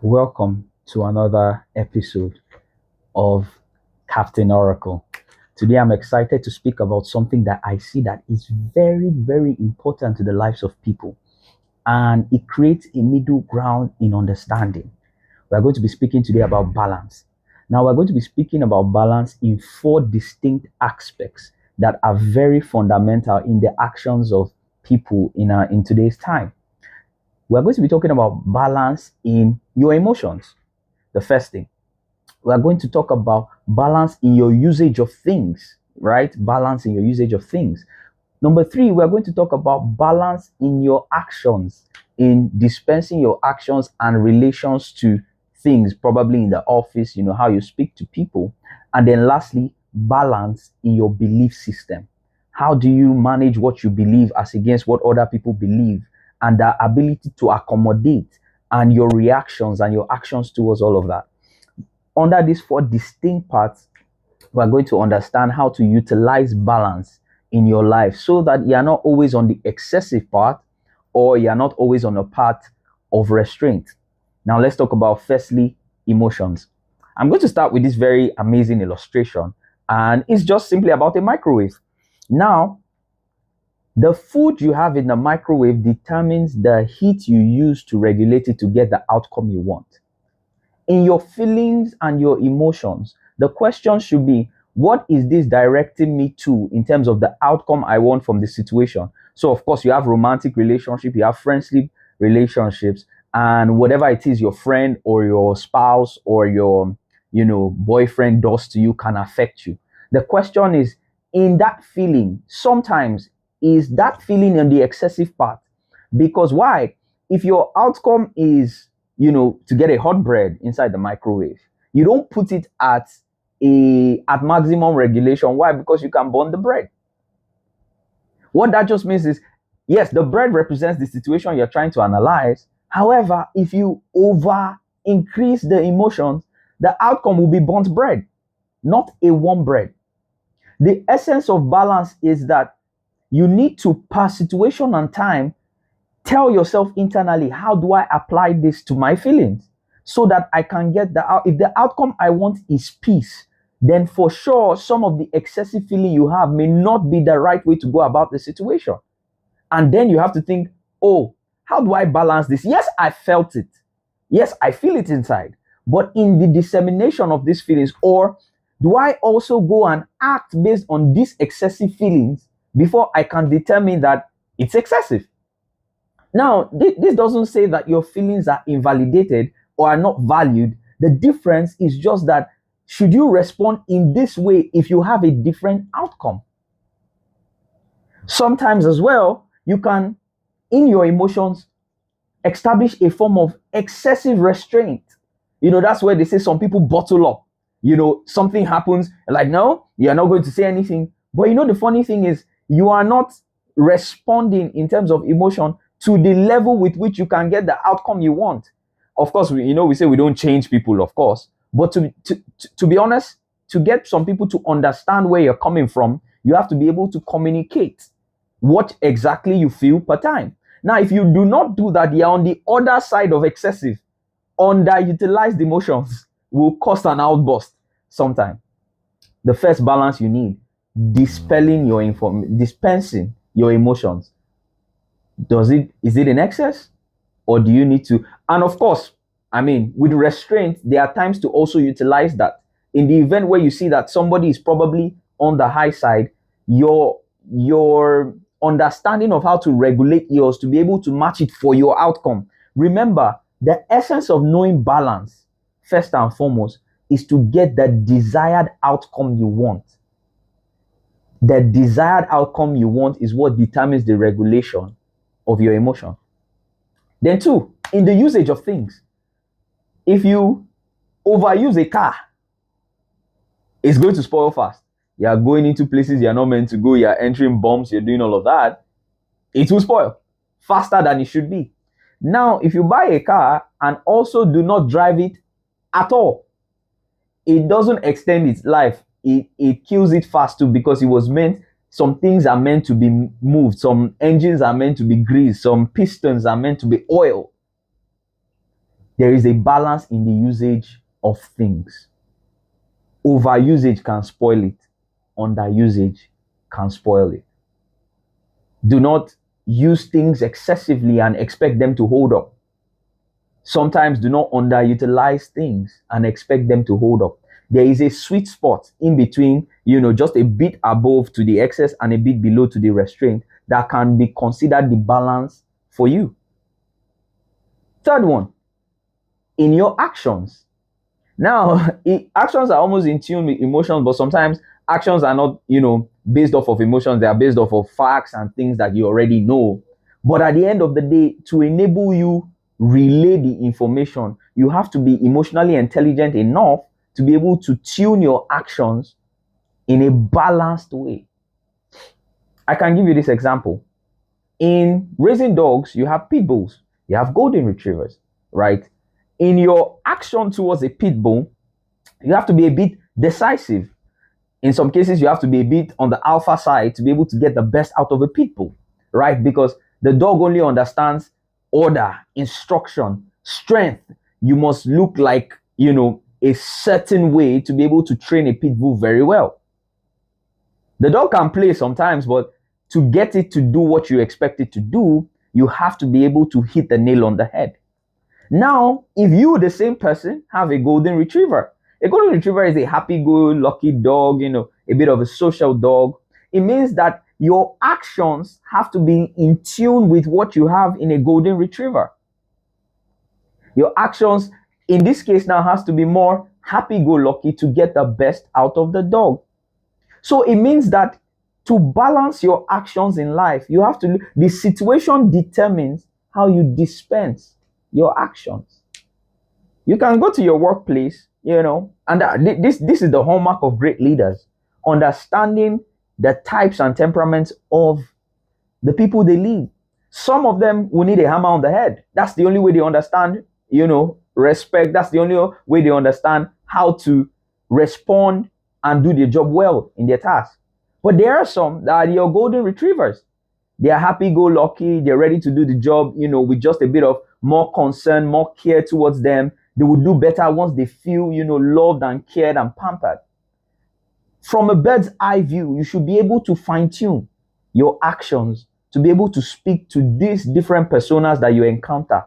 Welcome to another episode of Captain Oracle. Today I'm excited to speak about something that I see that is very, very important to the lives of people, and it creates a middle ground in understanding. We're going to be speaking today about balance. Now, we're going to be speaking about balance in four distinct aspects that are very fundamental in the actions of people in today's time. We're going to be talking about balance in your emotions. The first thing, we're going to talk about balance in your usage of things, right? Balance in your usage of things. Number three, we're going to talk about balance in your actions, in dispensing your actions and relations to things, probably in the office, how you speak to people. And then lastly, balance in your belief system. How do you manage what you believe as against what other people believe, and the ability to accommodate and your reactions and your actions towards all of that. Under these four distinct parts, we're going to understand how to utilize balance in your life so that you're not always on the excessive part, or you're not always on a path of restraint. Now, let's talk about firstly, emotions. I'm going to start with this very amazing illustration, and it's just simply about a microwave. Now, the food you have in the microwave determines the heat you use to regulate it to get the outcome you want. In your feelings and your emotions, the question should be, what is this directing me to in terms of the outcome I want from the situation? So, of course, you have romantic relationship, you have friendship relationships, and whatever it is your friend or your spouse or your, boyfriend does to you can affect you. The question is, in that feeling, sometimes is that feeling in the excessive part? Because why? If your outcome is, to get a hot bread inside the microwave, you don't put it at maximum regulation. Why? Because you can burn the bread. What that just means is, yes, the bread represents the situation you're trying to analyze. However, if you over increase the emotions, the outcome will be burnt bread, not a warm bread. The essence of balance is that you need to, per situation and time, tell yourself internally, how do I apply this to my feelings so that I can get if the outcome I want is peace, then for sure, some of the excessive feeling you have may not be the right way to go about the situation. And then you have to think, oh, how do I balance this? Yes, I felt it. Yes, I feel it inside. But in the dissemination of these feelings, or do I also go and act based on these excessive feelings before I can determine that it's excessive? Now, this doesn't say that your feelings are invalidated or are not valued. The difference is just that, should you respond in this way if you have a different outcome? Sometimes as well, you can, in your emotions, establish a form of excessive restraint. That's where they say some people bottle up. Something happens, like, no, you're not going to say anything. But the funny thing is, you are not responding in terms of emotion to the level with which you can get the outcome you want. Of course, we say we don't change people, of course. But to be honest, to get some people to understand where you're coming from, you have to be able to communicate what exactly you feel per time. Now, if you do not do that, you're on the other side of excessive. Underutilized emotions will cause an outburst sometime. The first balance you need, dispensing your emotions. Is it in excess, or do you need to? And of course, with restraint, there are times to also utilize that. In the event where you see that somebody is probably on the high side, your understanding of how to regulate yours to be able to match it for your outcome. Remember, the essence of knowing balance, first and foremost, is to get the desired outcome you want. The desired outcome you want is what determines the regulation of your emotion. Then two, in the usage of things. If you overuse a car, it's going to spoil fast. You are going into places you're not meant to go, you're entering bumps, you're doing all of that. It will spoil faster than it should be. Now, if you buy a car and also do not drive it at all, it doesn't extend its life. It kills it fast too, because some things are meant to be moved. Some engines are meant to be greased. Some pistons are meant to be oiled. There is a balance in the usage of things. Overusage can spoil it. Underusage can spoil it. Do not use things excessively and expect them to hold up. Sometimes do not underutilize things and expect them to hold up. There is a sweet spot in between, just a bit above to the excess and a bit below to the restraint that can be considered the balance for you. Third one, in your actions. Now, actions are almost in tune with emotions, but sometimes actions are not, based off of emotions. They are based off of facts and things that you already know. But at the end of the day, to enable you relay the information, you have to be emotionally intelligent enough to be able to tune your actions in a balanced way. I can give you this example. In raising dogs, you have pit bulls, you have golden retrievers, right? In your action towards a pit bull, you have to be a bit decisive. In some cases, you have to be a bit on the alpha side to be able to get the best out of a pit bull, right? Because the dog only understands order, instruction, strength. You must look like, a certain way to be able to train a pit bull very well. The dog can play sometimes, but to get it to do what you expect it to do, you have to be able to hit the nail on the head. Now, if you, the same person, have a golden retriever is a happy-go-lucky dog, a bit of a social dog. It means that your actions have to be in tune with what you have in a golden retriever. Your actions, in this case now, has to be more happy-go-lucky to get the best out of the dog. So it means that to balance your actions in life, you have to, the situation determines how you dispense your actions. You can go to your workplace, and this is the hallmark of great leaders, understanding the types and temperaments of the people they lead. Some of them will need a hammer on the head. That's the only way they understand, respect. That's the only way they understand how to respond and do their job well in their task. But there are some that are your golden retrievers. They are happy-go-lucky. They're ready to do the job, with just a bit of more concern, more care towards them. They will do better once they feel, loved and cared and pampered. From a bird's eye view, you should be able to fine-tune your actions to be able to speak to these different personas that you encounter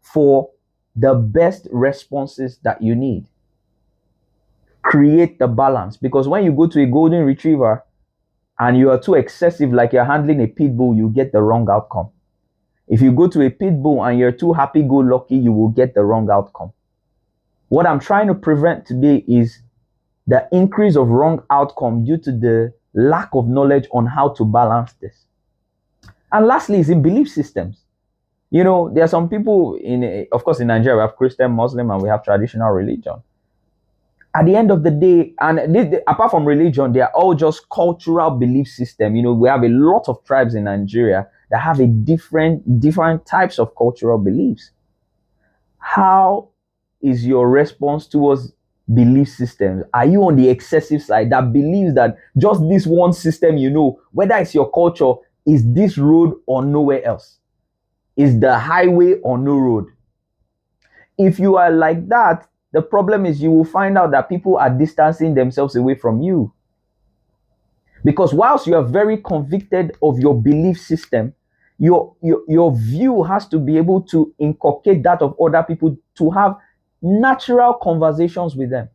for the best responses that you need. Create the balance, because when you go to a golden retriever and you are too excessive, like you're handling a pit bull, you get the wrong outcome. If you go to a pit bull and you're too happy-go-lucky, you will get the wrong outcome. What I'm trying to prevent today is the increase of wrong outcome due to the lack of knowledge on how to balance this. And lastly, is in belief systems. There are some people of course, in Nigeria, we have Christian, Muslim, and we have traditional religion. At the end of the day, and apart from religion, they are all just cultural belief system. We have a lot of tribes in Nigeria that have a different types of cultural beliefs. How is your response towards belief systems? Are you on the excessive side that believes that just this one system, whether it's your culture, is this road or nowhere else? Is the highway or no road? If you are like that, the problem is you will find out that people are distancing themselves away from you. Because whilst you are very convicted of your belief system, your view has to be able to inculcate that of other people, to have natural conversations with them,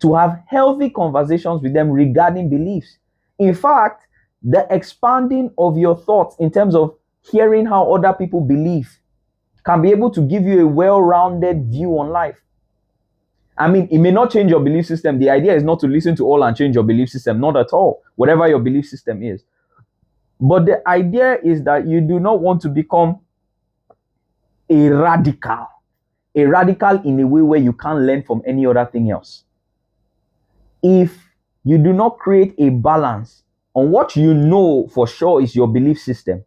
to have healthy conversations with them regarding beliefs. In fact, the expanding of your thoughts in terms of hearing how other people believe can be able to give you a well-rounded view on life. It may not change your belief system. The idea is not to listen to all and change your belief system, not at all, whatever your belief system is. But the idea is that you do not want to become a radical in a way where you can't learn from any other thing else. If you do not create a balance on what you know for sure is your belief system,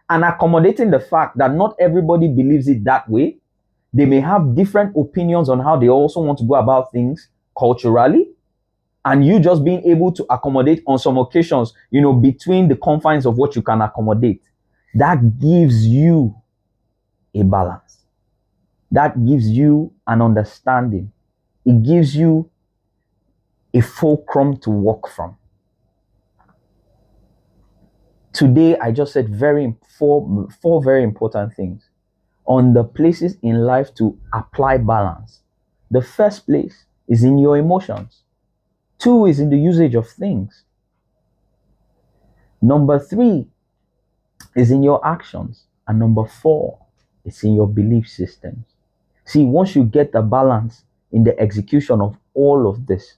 and accommodating the fact that not everybody believes it that way, they may have different opinions on how they also want to go about things culturally, and you just being able to accommodate on some occasions, between the confines of what you can accommodate, that gives you a balance. That gives you an understanding. It gives you a fulcrum to work from. Today, I just said four very important things on the places in life to apply balance. The first place is in your emotions. Two is in the usage of things. Number three is in your actions. And number four is in your belief systems. See, once you get the balance in the execution of all of this,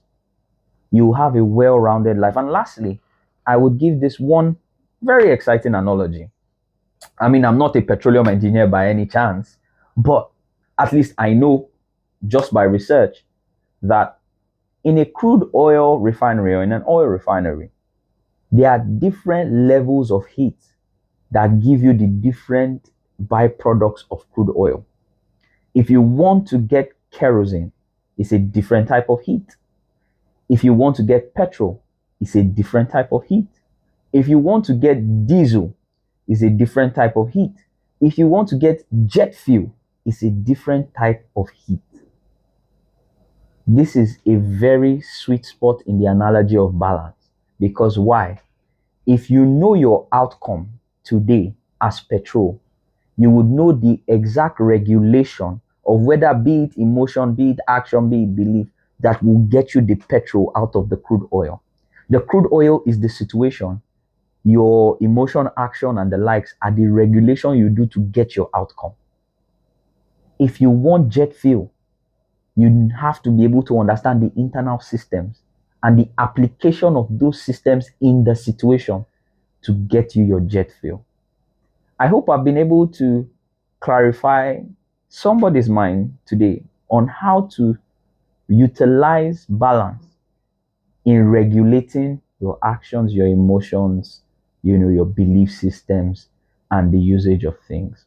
you have a well-rounded life. And lastly, I would give this one very exciting analogy. I mean, I'm not a petroleum engineer by any chance, but at least I know just by research that in a crude oil refinery or in an oil refinery, there are different levels of heat that give you the different byproducts of crude oil. If you want to get kerosene, it's a different type of heat. If you want to get petrol, it's a different type of heat. If you want to get diesel, it's a different type of heat. If you want to get jet fuel, it's a different type of heat. This is a very sweet spot in the analogy of balance. Because why? If you know your outcome today as petrol, you would know the exact regulation of whether be it emotion, be it action, be it belief, that will get you the petrol out of the crude oil. The crude oil is the situation. Your emotion, action, and the likes are the regulation you do to get your outcome. If you want jet fuel, you have to be able to understand the internal systems and the application of those systems in the situation to get you your jet fuel. I hope I've been able to clarify somebody's mind today on how to utilize balance in regulating your actions, your emotions, your belief systems, and the usage of things.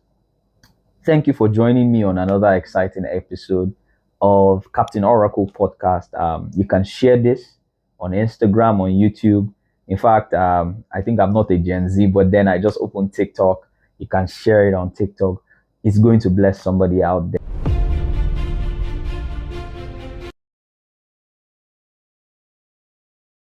Thank you for joining me on another exciting episode of Captain Oracle podcast. You can share this on Instagram, on YouTube. In fact, I think I'm not a Gen Z, but then I just opened TikTok. You can share it on TikTok. It's going to bless somebody out there.